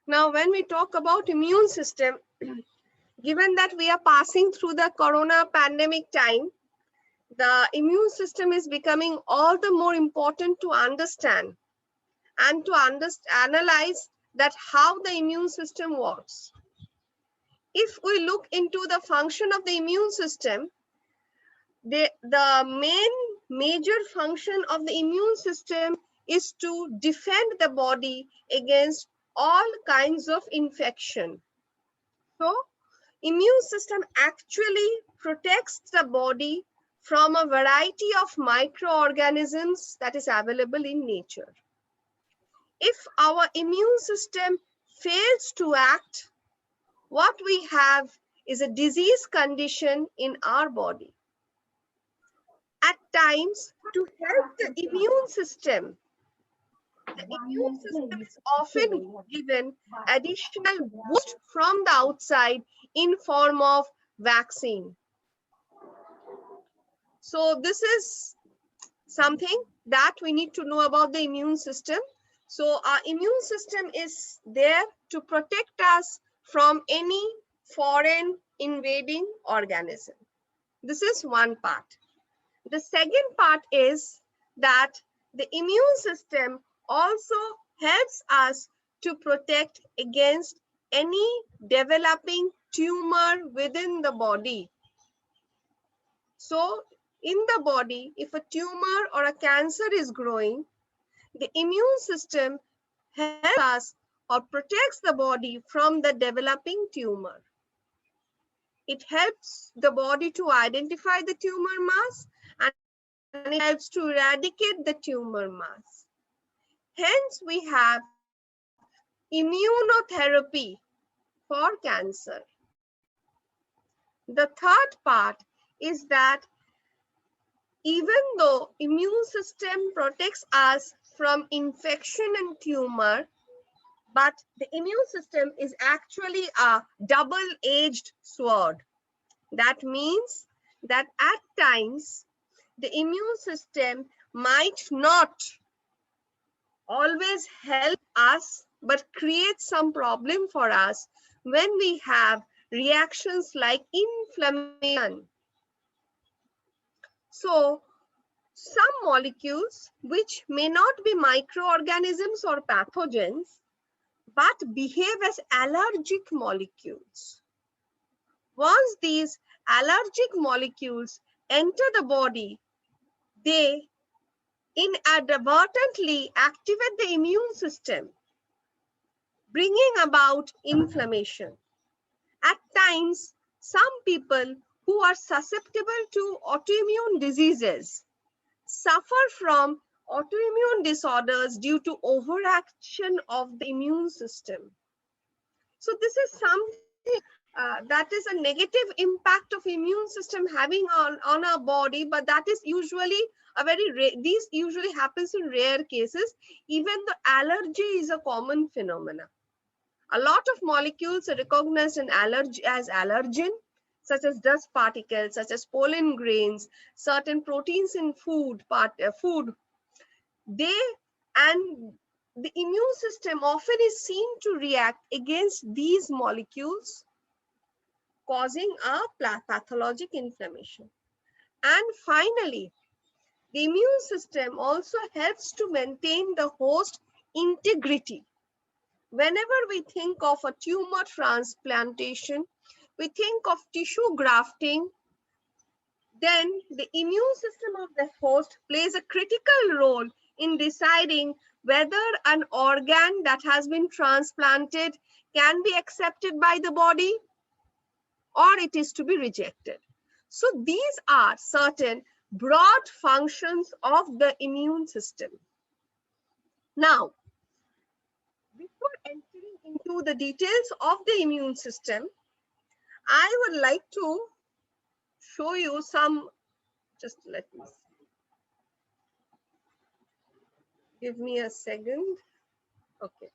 Now, when we talk about immune system, given that we are passing through the corona pandemic time, the immune system is becoming all the more important to understand and to analyze that how the immune system works. If we look into the function of the immune system, the major function of the immune system is to defend the body against all kinds of infection. So, immune system actually protects the body from a variety of microorganisms that is available in nature. If our immune system fails to act, what we have is a disease condition in our body. At times, to help the immune system is often given additional boost from the outside in form of vaccine. So this is something that we need to know about the immune system. So our immune system is there to protect us from any foreign invading organism. This is one part. The second part is that the immune system also helps us to protect against any developing tumor within the body. So in the body, if a tumor or a cancer is growing, the immune system helps us or protects the body from the developing tumor. It helps the body to identify the tumor mass and it helps to eradicate the tumor mass. Hence, we have immunotherapy for cancer. The third part is that even though immune system protects us from infection and tumor, but the immune system is actually a double-edged sword. That means that at times the immune system might not always help us, but create some problem for us when we have reactions like inflammation. So some molecules which may not be microorganisms or pathogens, but behave as allergic molecules. Once these allergic molecules enter the body, they inadvertently activate the immune system, bringing about inflammation. At times, some people who are susceptible to autoimmune diseases suffer from autoimmune disorders due to overaction of the immune system. So this is something that is a negative impact of immune system having on our body, but that is usually a very rare, these usually happens in rare cases. Even the allergy is a common phenomena. A lot of molecules are recognized in allergy as allergen, such as dust particles, such as pollen grains, certain proteins in food. They and the immune system often is seen to react against these molecules, causing a pathologic inflammation. And finally, the immune system also helps to maintain the host integrity. Whenever we think of a tumor transplantation, we think of tissue grafting, then the immune system of the host plays a critical role in deciding whether an organ that has been transplanted can be accepted by the body or it is to be rejected. So these are certain broad functions of the immune system. Now, before entering into the details of the immune system, I would like to show you some, just let me see. Give me a second. Okay.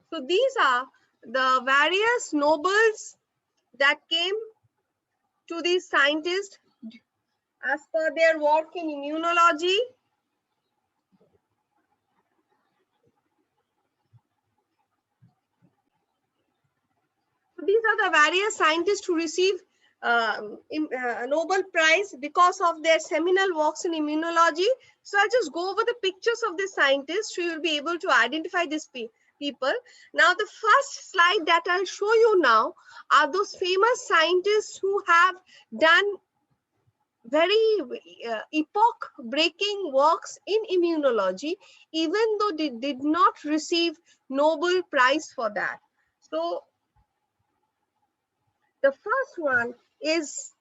So these are the various Nobels that came to these scientists as per their work in immunology. So these are the various scientists who received Nobel Prize because of their seminal works in immunology. So I'll just go over the pictures of the scientists, so you'll be able to identify these people. Now, the first slide that I'll show you now are those famous scientists who have done very epoch-breaking works in immunology, even though they did not receive Nobel Prize for that. So the first one is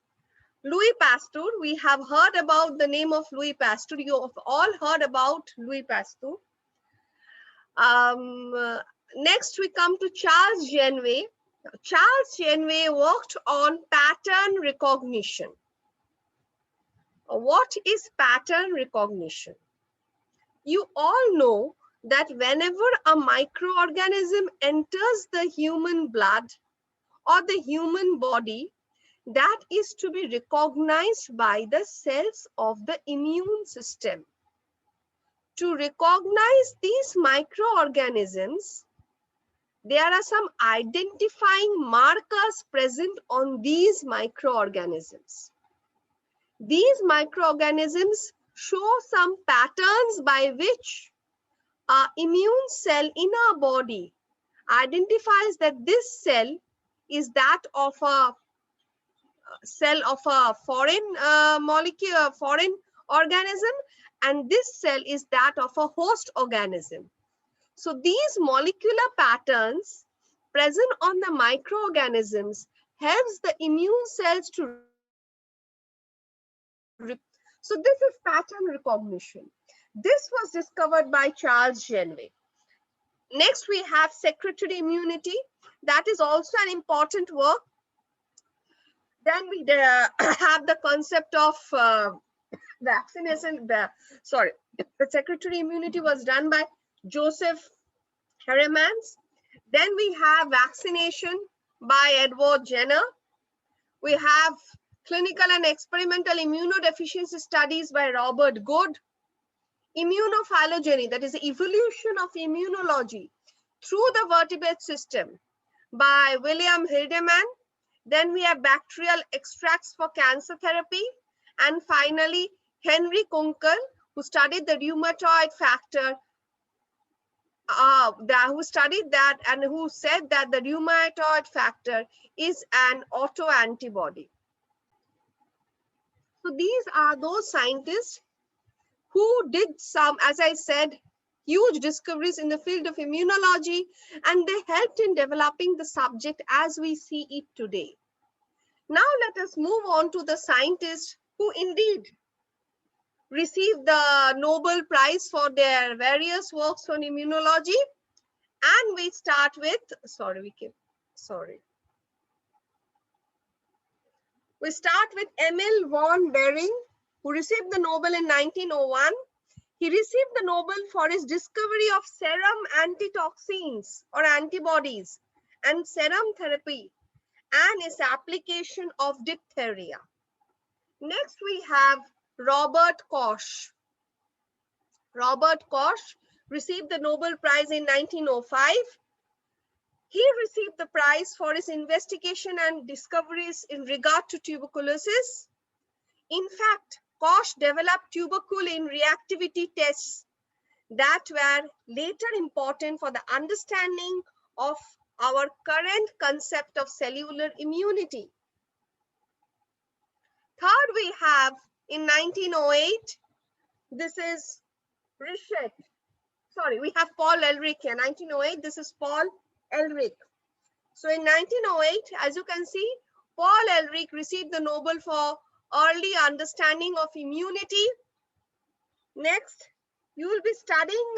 Louis Pasteur. We have heard about the name of Louis Pasteur. You have all heard about Louis Pasteur. Next, we come to Charles Genway. Charles Genway worked on pattern recognition. What is pattern recognition? You all know that whenever a microorganism enters the human blood or the human body, that is to be recognized by the cells of the immune system. To recognize these microorganisms, there are some identifying markers present on these microorganisms. These microorganisms show some patterns by which an immune cell in our body identifies that this cell is that of a cell of a foreign molecule, foreign organism, and this cell is that of a host organism. So these molecular patterns present on the microorganisms helps the immune cells to. So this is pattern recognition. This was discovered by Charles Genway. Next, we have secretory immunity. That is also an important work. Then we have the concept of vaccination. The secretory immunity was done by Joseph Heremans. Then we have vaccination by Edward Jenner. We have clinical and experimental immunodeficiency studies by Robert Good. Immunophylogeny, that is the evolution of immunology through the vertebrate system by William Hildeman. Then we have bacterial extracts for cancer therapy. And finally, Henry Kunkel, who studied the rheumatoid factor, who studied that and who said that the rheumatoid factor is an autoantibody. So these are those scientists who did some, as I said, huge discoveries in the field of immunology, and they helped in developing the subject as we see it today. Now let us move on to the scientists who indeed received the Nobel Prize for their various works on immunology. And we start with, we start with Emil von Behring, who received the Nobel in 1901. He received the Nobel for his discovery of serum antitoxins or antibodies and serum therapy and its application of diphtheria. Next, we have Robert Koch. Robert Koch received the Nobel Prize in 1905. He received the prize for his investigation and discoveries in regard to tuberculosis. In fact, Koch developed tuberculin reactivity tests that were later important for the understanding of our current concept of cellular immunity. Third, we have in 1908, this is Richet. Sorry, we have Paul Ehrlich here. 1908, this is Paul Ehrlich. So in 1908, as you can see, Paul Ehrlich received the Nobel for early understanding of immunity. Next, you will be studying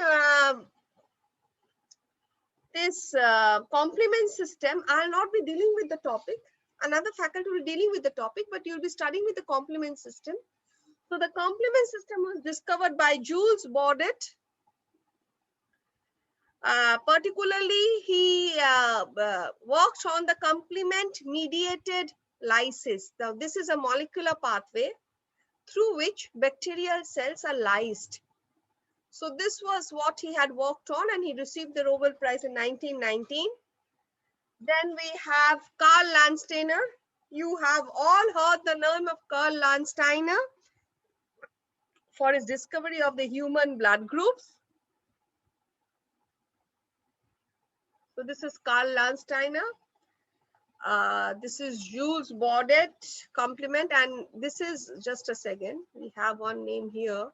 this complement system. I'll not be dealing with the topic. Another faculty will be dealing with the topic, but you'll be studying with the complement system. So the complement system was discovered by Jules Bordet. Particularly, he worked on the complement-mediated lysis. Now, this is a molecular pathway through which bacterial cells are lysed. So this was what he had worked on, and he received the Nobel Prize in 1919. Then we have Karl Landsteiner. You have all heard the name of Karl Landsteiner for his discovery of the human blood groups. So this is Karl Landsteiner. This is Jules Bordet complement, and this is, just a second, we have one name here,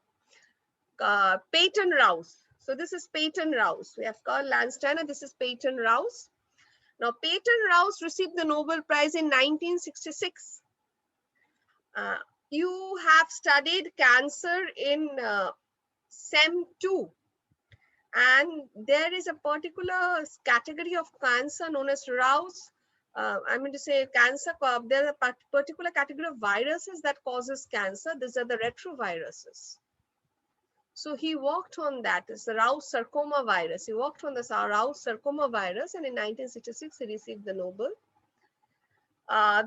Peyton Rouse. So this is Peyton Rouse. We have Karl Landsteiner, this is Peyton Rouse. Now, Peyton Rouse received the Nobel Prize in 1966. You have studied cancer in SEM 2. And there is a particular category of cancer known as Rouse. I mean to say cancer, there is a particular category of viruses that causes cancer. These are the retroviruses. So he worked on that. It's the Rouse sarcoma virus. He worked on the Rouse sarcoma virus, and in 1966, he received the Nobel.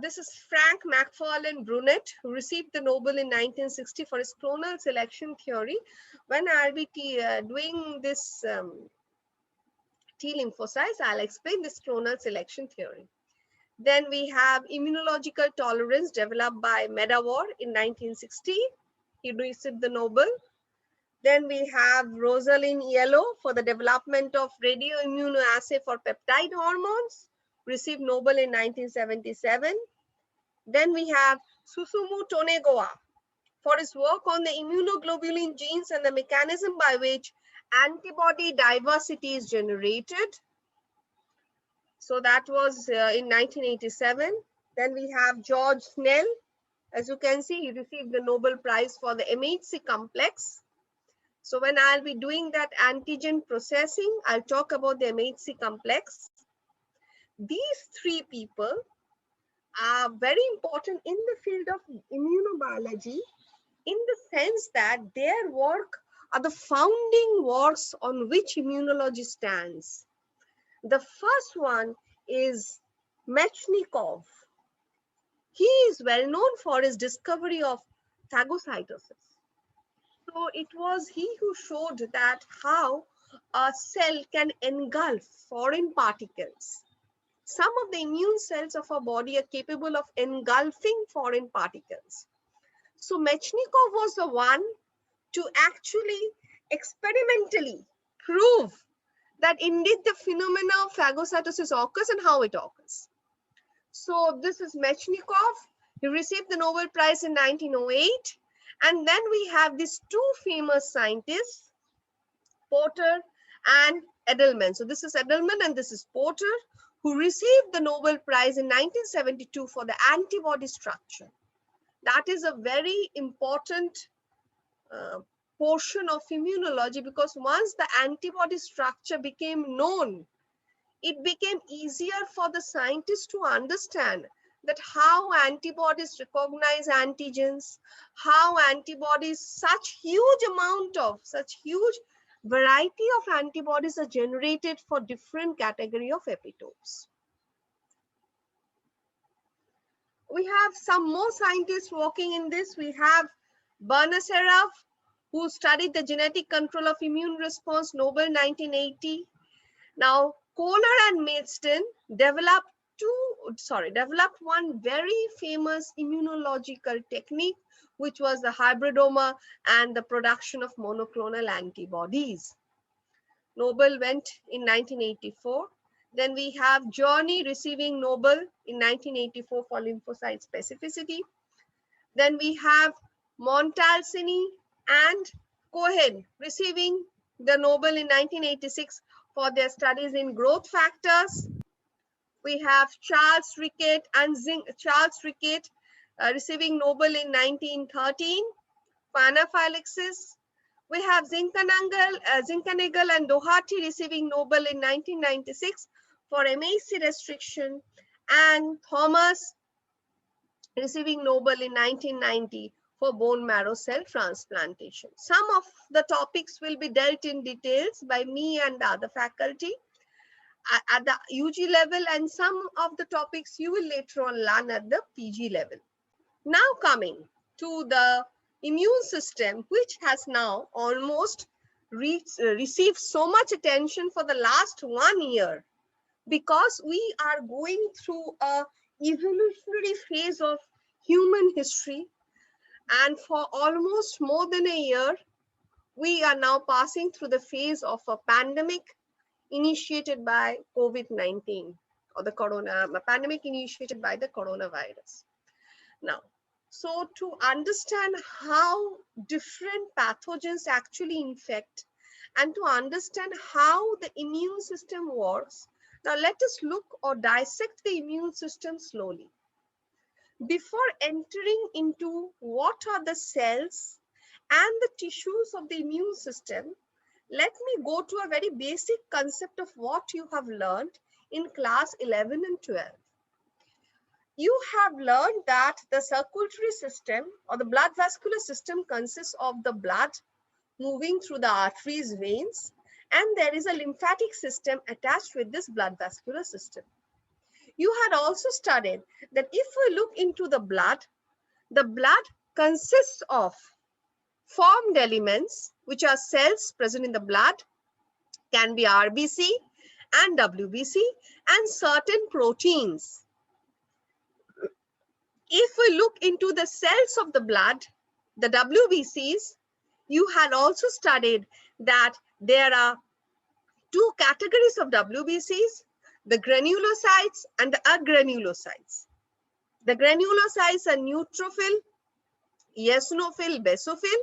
This is Frank McFarlane Brunet, who received the Nobel in 1960 for his clonal selection theory. When I'll be doing this T lymphocytes, I'll explain this clonal selection theory. Then we have immunological tolerance developed by Medawar in 1960. He received the Nobel. Then we have Rosalind Yellow for the development of radioimmunoassay for peptide hormones, received Nobel in 1977. Then we have Susumu Tonegawa for his work on the immunoglobulin genes and the mechanism by which antibody diversity is generated. So that was in 1987. Then we have George Snell. As you can see, he received the Nobel Prize for the MHC complex. So when I'll be doing that antigen processing, I'll talk about the MHC complex. These three people are very important in the field of immunobiology in the sense that their work are the founding works on which immunology stands. The first one is Mechnikov. He is well known for his discovery of phagocytosis. So it was he who showed that how a cell can engulf foreign particles. Some of the immune cells of our body are capable of engulfing foreign particles. So Mechnikov was the one to actually experimentally prove that indeed the phenomena of phagocytosis occurs and how it occurs. So this is Mechnikov. He received the Nobel Prize in 1908. And then we have these two famous scientists, Porter and Edelman. So this is Edelman and this is Porter, who received the Nobel Prize in 1972 for the antibody structure. That is a very important portion of immunology, because once the antibody structure became known, it became easier for the scientists to understand that how antibodies recognize antigens, how antibodies, such huge variety of antibodies are generated for different category of epitopes. We have some more scientists working in this. We have Bernaserov, who studied the genetic control of immune response, Nobel 1980. Now, Kohler and Maidstone developed one very famous immunological technique, which was the hybridoma and the production of monoclonal antibodies. Nobel went in 1984. Then we have Journey receiving Nobel in 1984 for lymphocyte specificity. Then we have Montalcini and Cohen receiving the Nobel in 1986 for their studies in growth factors. We have Charles Rickett and receiving Nobel in 1913 for anaphylaxis. We have Zinkanagel and Doherty receiving Nobel in 1996 for MHC restriction, and Thomas receiving Nobel in 1990 for bone marrow cell transplantation. Some of the topics will be dealt in details by me and the other faculty at the UG level, and some of the topics you will later on learn at the PG level. Now coming to the immune system, which has now almost received so much attention for the last 1 year, because we are going through a evolutionary phase of human history, and for almost more than a year, we are now passing through the phase of a pandemic initiated by COVID-19, or the pandemic initiated by the coronavirus. Now, so to understand how different pathogens actually infect and to understand how the immune system works, now let us look or dissect the immune system slowly. Before entering into what are the cells and the tissues of the immune system, let me go to a very basic concept of what you have learned in class 11 and 12. You have learned that the circulatory system or the blood vascular system consists of the blood moving through the arteries, veins, and there is a lymphatic system attached with this blood vascular system. You had also studied that if we look into the blood consists of formed elements, which are cells present in the blood, can be RBC and WBC, and certain proteins. If we look into the cells of the blood, the WBCs, you had also studied that there are two categories of WBCs, the granulocytes and the agranulocytes. The granulocytes are neutrophil, eosinophil, basophil,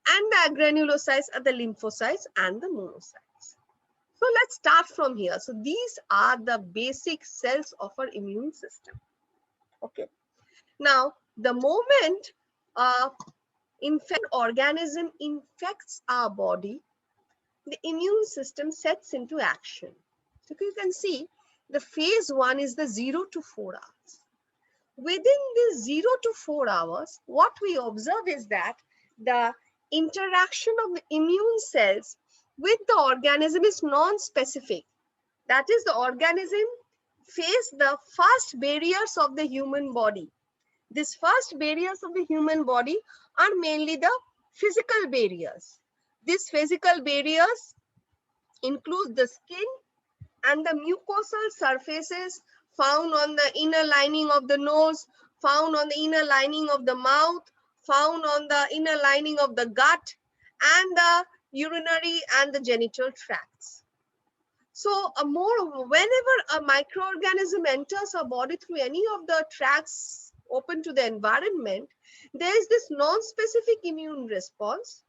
and the agranulocytes are the lymphocytes and the monocytes. So let's start from here. So these are the basic cells of our immune system. Okay. Now, the moment an organism infects our body, the immune system sets into action. So you can see the phase 1 is the 0 to 4 hours. Within this 0 to 4 hours, what we observe is that the interaction of the immune cells with the organism is non-specific. That is, the organism faces the first barriers of the human body. These first barriers of the human body are mainly the physical barriers. These physical barriers include the skin and the mucosal surfaces found on the inner lining of the nose, found on the inner lining of the mouth, found on the inner lining of the gut, and the urinary and the genital tracts. So whenever a microorganism enters our body through any of the tracts open to the environment, there is this non-specific immune response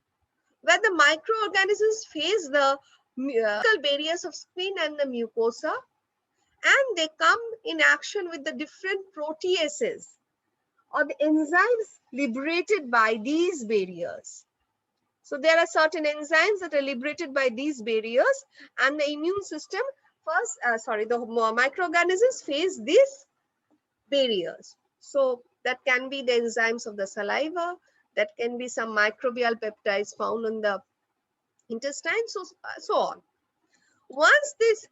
where the microorganisms face the physical barriers of skin and the mucosa, and they come in action with the different proteases or the enzymes liberated by these barriers. So there are certain enzymes that are liberated by these barriers, and the immune system the microorganisms face these barriers. So that can be the enzymes of the saliva, that can be some microbial peptides found in the intestine, so on. Once these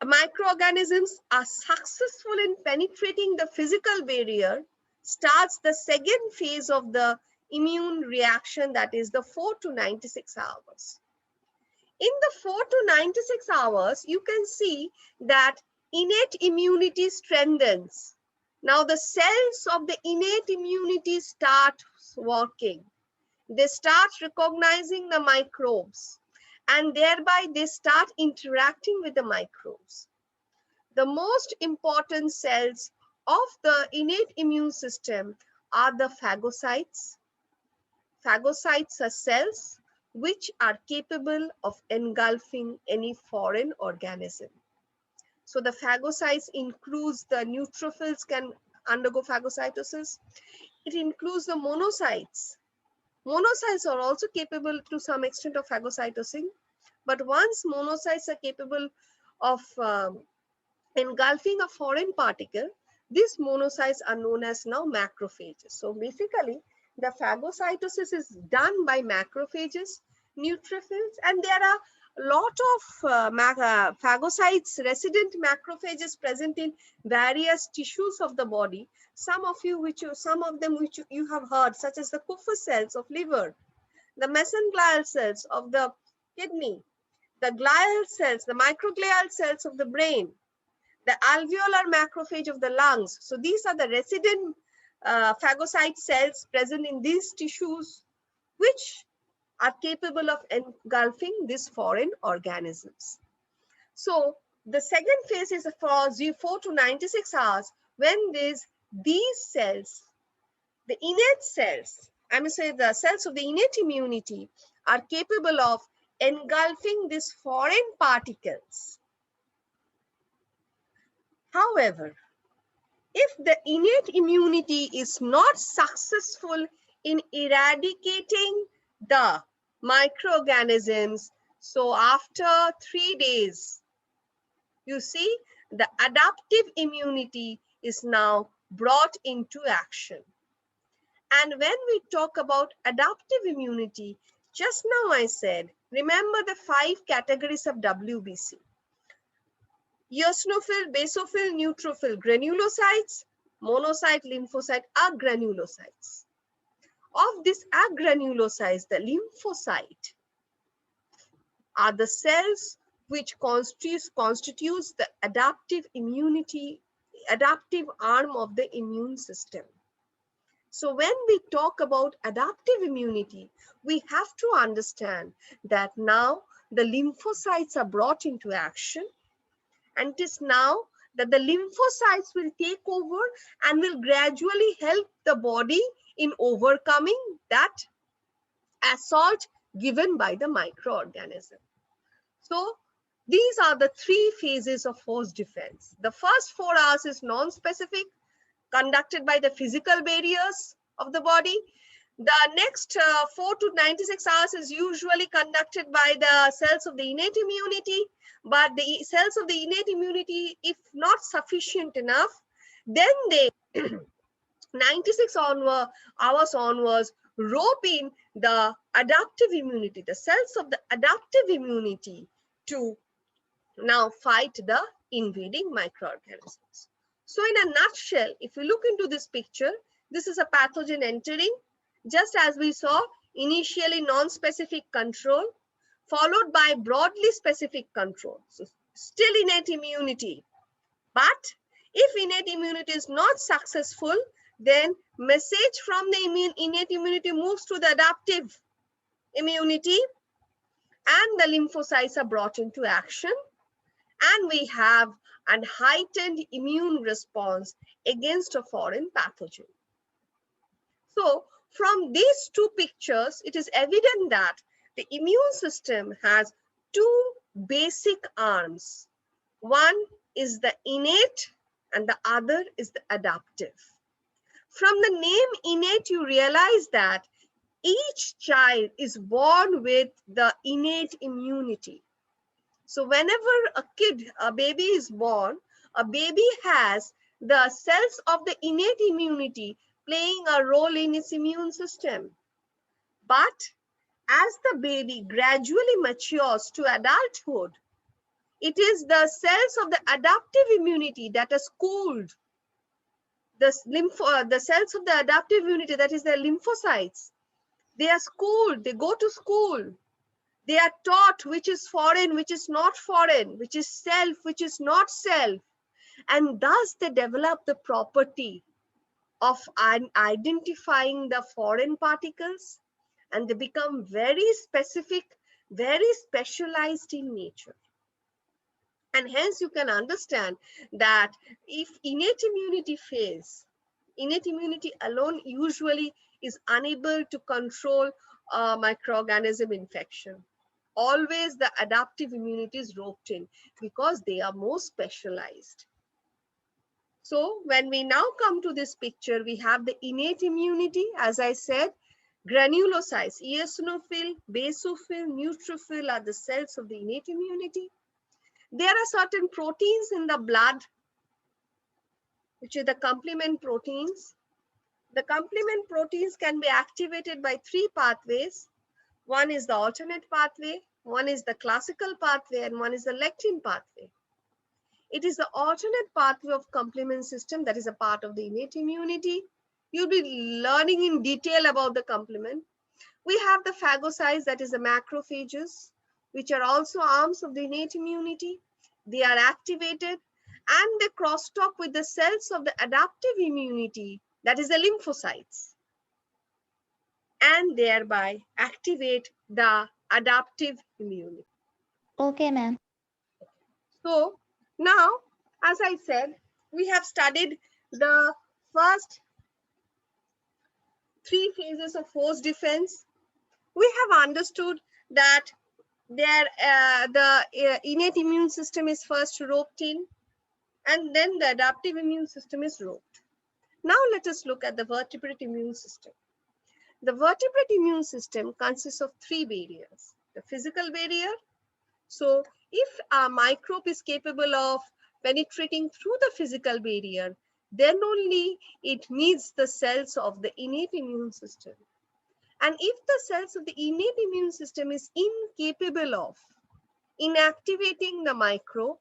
microorganisms are successful in penetrating the physical barrier, starts the second phase of the immune reaction, that is the 4 to 96 hours. In the 4 to 96 hours, you can see that innate immunity strengthens. Now the cells of the innate immunity start working. They start recognizing the microbes, and thereby they start interacting with the microbes. The most important cells of the innate immune system are the phagocytes. Phagocytes are cells which are capable of engulfing any foreign organism. So the phagocytes includes the neutrophils can undergo phagocytosis. It includes the monocytes. Monocytes are also capable to some extent of phagocytosing, but once monocytes are capable of engulfing a foreign particle, these monocytes are known as now macrophages. So basically, The phagocytosis is done by macrophages, neutrophils, and there are a lot of phagocytes, resident macrophages present in various tissues of the body. Some of them which you have heard, such as the Kupffer cells of liver, the mesenchymal cells of the kidney, the glial cells, the microglial cells of the brain, the alveolar macrophage of the lungs. So these are the resident phagocyte cells present in these tissues, which are capable of engulfing these foreign organisms. So the second phase is for 4 to 96 hours, when these cells, the innate cells, I must say the cells of the innate immunity, are capable of engulfing these foreign particles. However, if the innate immunity is not successful in eradicating the microorganisms, so after 3 days, you see the adaptive immunity is now brought into action. And when we talk about adaptive immunity, just now I said, remember the 5 categories of WBC. Eosinophil, basophil, neutrophil, granulocytes, monocyte, lymphocyte, agranulocytes. Of these agranulocytes, the lymphocyte are the cells which constitutes the adaptive immunity, adaptive arm of the immune system. So when we talk about adaptive immunity, we have to understand that now the lymphocytes are brought into action, and it is now that the lymphocytes will take over and will gradually help the body in overcoming that assault given by the microorganism. So these are the 3 phases of host defense. The first 4 hours is non-specific, conducted by the physical barriers of the body. The next 4 to 96 hours is usually conducted by the cells of the innate immunity, but the cells of the innate immunity, if not sufficient enough, then they 96 hours onwards rope in the adaptive immunity, the cells of the adaptive immunity, to now fight the invading microorganisms. So in a nutshell, if we look into this picture, this is a pathogen entering, just as we saw, initially non-specific control, followed by broadly specific control. So still innate immunity. But if innate immunity is not successful, then message from the innate immunity moves to the adaptive immunity, and the lymphocytes are brought into action, and we have a heightened immune response against a foreign pathogen. So from these 2 pictures, it is evident that the immune system has 2 basic arms. One is the innate and the other is the adaptive. From the name innate, you realize that each child is born with the innate immunity. So whenever a baby is born, a baby has the cells of the innate immunity playing a role in its immune system. But as the baby gradually matures to adulthood, it is the cells of the adaptive immunity that are schooled. The cells of the adaptive immunity, that is the lymphocytes, they are schooled, they go to school. They are taught which is foreign, which is not foreign, which is self, which is not self. And thus they develop the property of identifying the foreign particles, and they become very specific, very specialized in nature. And hence you can understand that if innate immunity fails, innate immunity alone usually is unable to control microorganism infection. Always the adaptive immunity is roped in because they are more specialized. So when we now come to this picture, we have the innate immunity, as I said, granulocytes, eosinophil, basophil, neutrophil are the cells of the innate immunity. There are certain proteins in the blood, which are the complement proteins. The complement proteins can be activated by three pathways. One is the alternate pathway, one is the classical pathway, and one is the lectin pathway. It is the alternate pathway of complement system that is a part of the innate immunity. You'll be learning in detail about the complement. We have the phagocytes, that is the macrophages, which are also arms of the innate immunity. They are activated and they crosstalk with the cells of the adaptive immunity, that is the lymphocytes, and thereby activate the adaptive immunity. Okay, ma'am. So now, as I said, we have studied the first three phases of host defense. We have understood that the innate immune system is first roped in, and then the adaptive immune system is roped. Now let us look at the vertebrate immune system. The vertebrate immune system consists of three barriers. The physical barrier. So if a microbe is capable of penetrating through the physical barrier, then only it needs the cells of the innate immune system. And if the cells of the innate immune system is incapable of inactivating the microbe,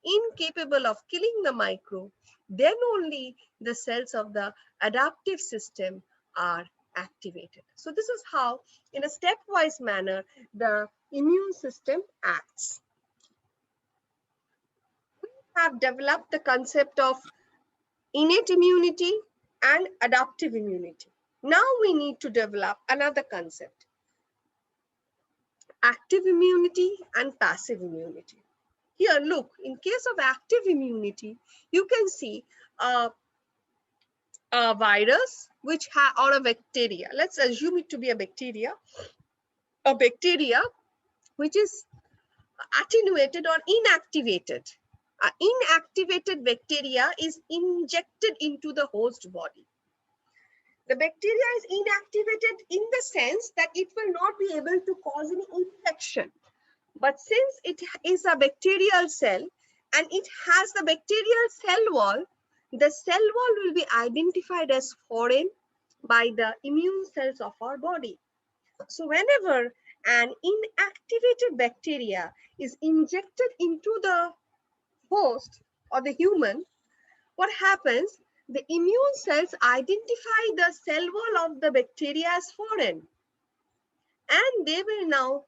incapable of killing the microbe, then only the cells of the adaptive system are activated. So this is how, in a stepwise manner, the immune system acts. We have developed the concept of innate immunity and adaptive immunity. Now we need to develop another concept, active immunity and passive immunity. Here, look, in case of active immunity, you can see a virus or a bacteria. Let's assume it to be a bacteria which is attenuated or inactivated. Inactivated bacteria is injected into the host body. The bacteria is inactivated in the sense that it will not be able to cause any infection. But since it is a bacterial cell and it has the bacterial cell wall, the cell wall will be identified as foreign by the immune cells of our body. So whenever an inactivated bacteria is injected into the host or the human, what happens? The immune cells identify the cell wall of the bacteria as foreign, and they will now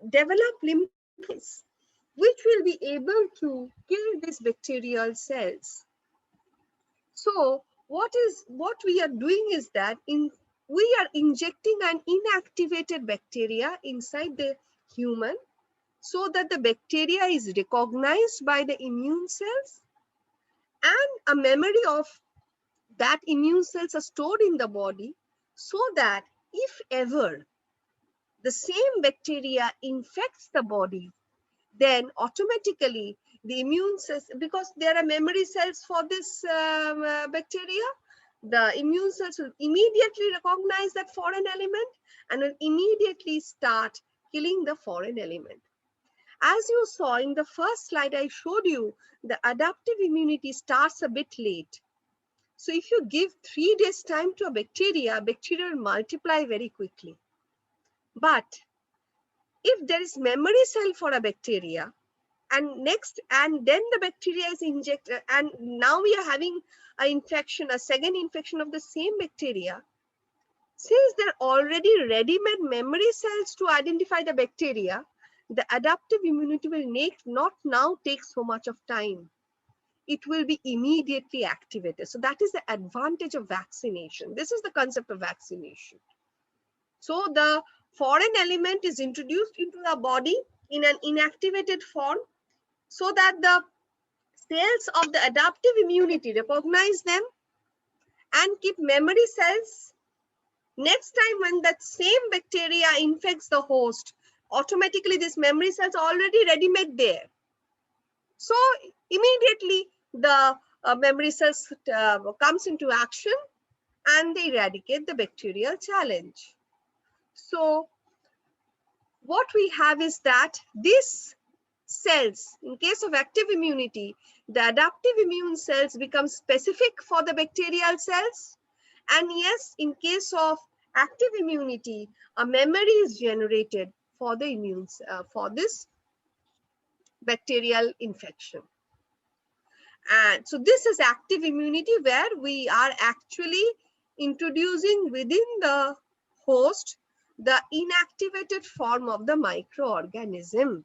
develop lymphocytes which will be able to kill these bacterial cells. So what we are doing is that we are injecting an inactivated bacteria inside the human so that the bacteria is recognized by the immune cells, and a memory of that immune cells are stored in the body, so that if ever the same bacteria infects the body, then automatically the immune cells, because there are memory cells for this bacteria, the immune cells will immediately recognize that foreign element and will immediately start killing the foreign element. As you saw in the first slide I showed you, the adaptive immunity starts a bit late. So if you give 3 days time to a bacteria will multiply very quickly. But if there is memory cell for a bacteria, and then the bacteria is injected, and now we are having a second infection of the same bacteria, since there are already ready-made memory cells to identify the bacteria, the adaptive immunity will not now take so much of time. It will be immediately activated. So that is the advantage of vaccination. This is the concept of vaccination. So the foreign element is introduced into the body in an inactivated form so that the cells of the adaptive immunity recognize them and keep memory cells. Next time when that same bacteria infects the host, automatically this memory cells are already ready-made there. So immediately the memory cells comes into action and they eradicate the bacterial challenge. So what we have is that these cells, in case of active immunity, the adaptive immune cells become specific for the bacterial cells, And yes, in case of active immunity, a memory is generated for the for this bacterial infection. And so this is active immunity, where we are actually introducing within the host the inactivated form of the microorganism.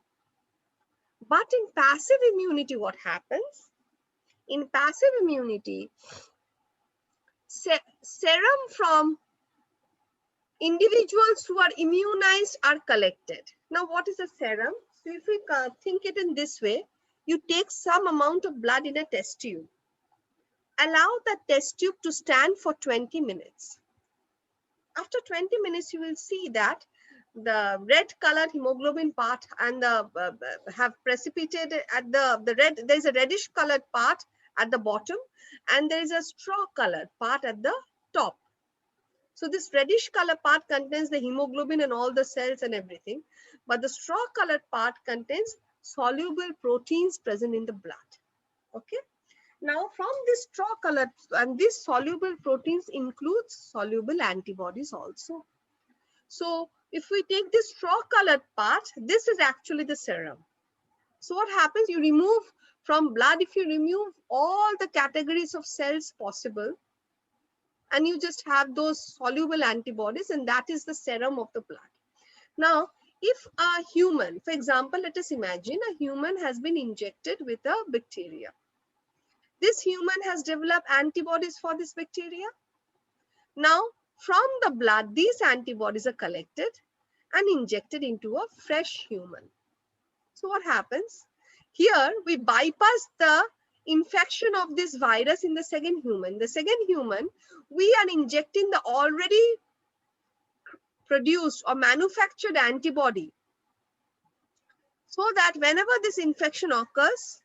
But in passive immunity, what happens? In passive immunity, serum from individuals who are immunized are collected. Now, what is a serum? So if we think it in this way, you take some amount of blood in a test tube. Allow that test tube to stand for 20 minutes. After 20 minutes, you will see that the red colored hemoglobin part and the have precipitated at the red, there is a reddish colored part at the bottom, and there is a straw colored part at the top. So this reddish color part contains the hemoglobin and all the cells and everything, but the straw colored part contains soluble proteins present in the blood. Okay. Now from this straw colored, and these soluble proteins includes soluble antibodies also. So if we take this straw colored part, this is actually the serum. So what happens? You remove from blood, if you remove all the categories of cells possible, and you just have those soluble antibodies, and that is the serum of the blood. Now, if a human, for example, let us imagine a human has been injected with a bacteria. This human has developed antibodies for this bacteria. Now, from the blood, these antibodies are collected and injected into a fresh human. So what happens? Here, we bypass the infection of this virus in the second human. The second human, we are injecting the already produced or manufactured antibody, so that whenever this infection occurs,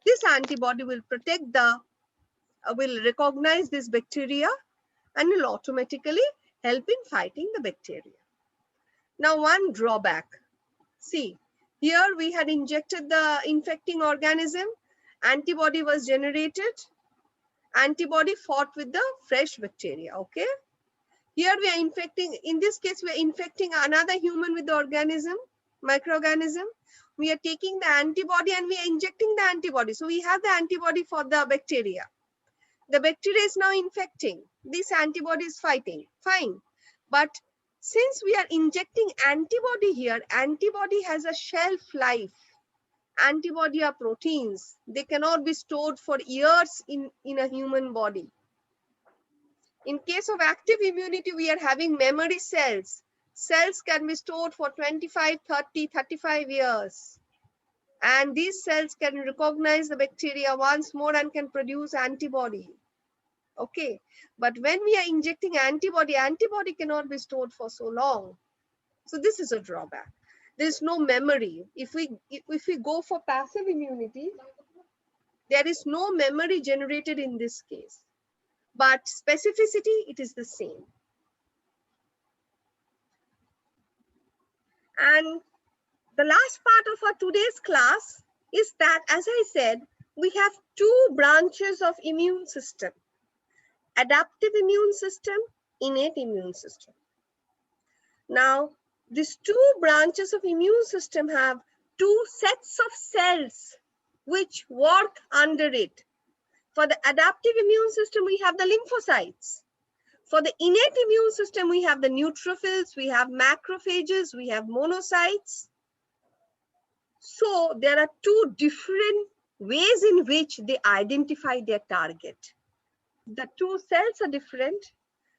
this antibody will protect the, will recognize this bacteria and will automatically help in fighting the bacteria. Now, one drawback. See, here we had injected the infecting organism, antibody was generated, antibody fought with the fresh bacteria, okay? Here we are infecting, in this case, we are infecting another human with the organism, microorganism. We are taking the antibody and we are injecting the antibody. So we have the antibody for the bacteria. The bacteria is now infecting. This antibody is fighting, fine. But since we are injecting antibody here, antibody has a shelf life. Antibody are proteins. They cannot be stored for years in a human body. In case of active immunity, we are having memory cells. Cells can be stored for 25, 30, 35 years. And these cells can recognize the bacteria once more and can produce antibody. Okay, but when we are injecting antibody, antibody cannot be stored for so long. So this is a drawback. There's no memory. If we go for passive immunity, there is no memory generated in this case. But specificity, it is the same. And the last part of our today's class is that, as I said, we have two branches of immune system: adaptive immune system, innate immune system. Now, these two branches of immune system have two sets of cells which work under it. For the adaptive immune system, we have the lymphocytes. For the innate immune system, we have the neutrophils, we have macrophages, we have monocytes. So there are two different ways in which they identify their target. The two cells are different.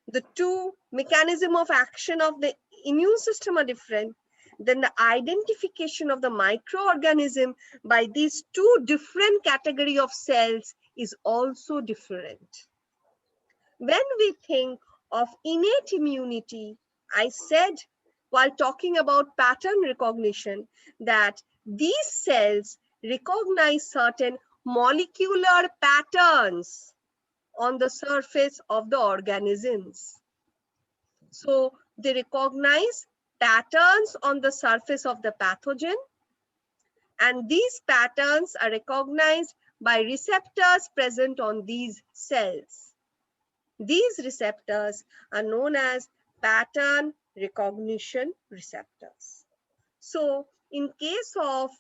The two mechanism of action of the immune system are different. Then the identification of the microorganism by these two different category of cells is also different. When we think of innate immunity, I said while talking about pattern recognition that these cells recognize certain molecular patterns on the surface of the organisms. So they recognize patterns on the surface of the pathogen, and these patterns are recognized by receptors present on these cells. These receptors are known as pattern recognition receptors. So in case of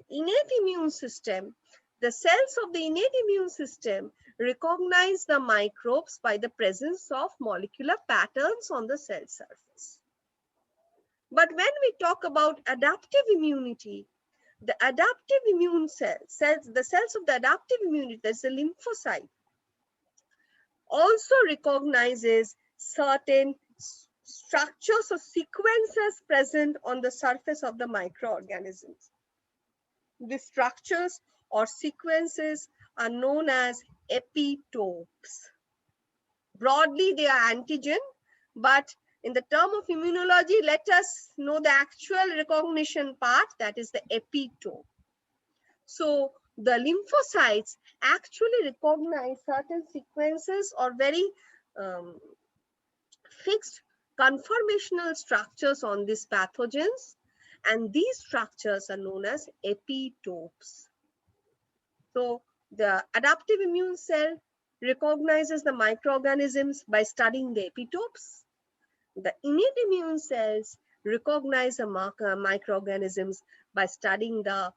innate immune system, the cells of the innate immune system recognize the microbes by the presence of molecular patterns on the cell surface. But when we talk about adaptive immunity, the adaptive immune the cells of the adaptive immunity, that's the lymphocyte, also recognizes certain structures or sequences present on the surface of the microorganisms. The structures or sequences are known as epitopes. Broadly, they are antigen, but in the term of immunology, let us know the actual recognition part, that is the epitope. So the lymphocytes actually recognize certain sequences or very fixed conformational structures on these pathogens, and these structures are known as epitopes. So the adaptive immune cell recognizes the microorganisms by studying the epitopes. The innate immune cells recognize the microorganisms by studying the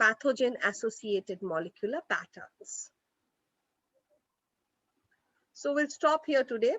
pathogen-associated molecular patterns. So we'll stop here today.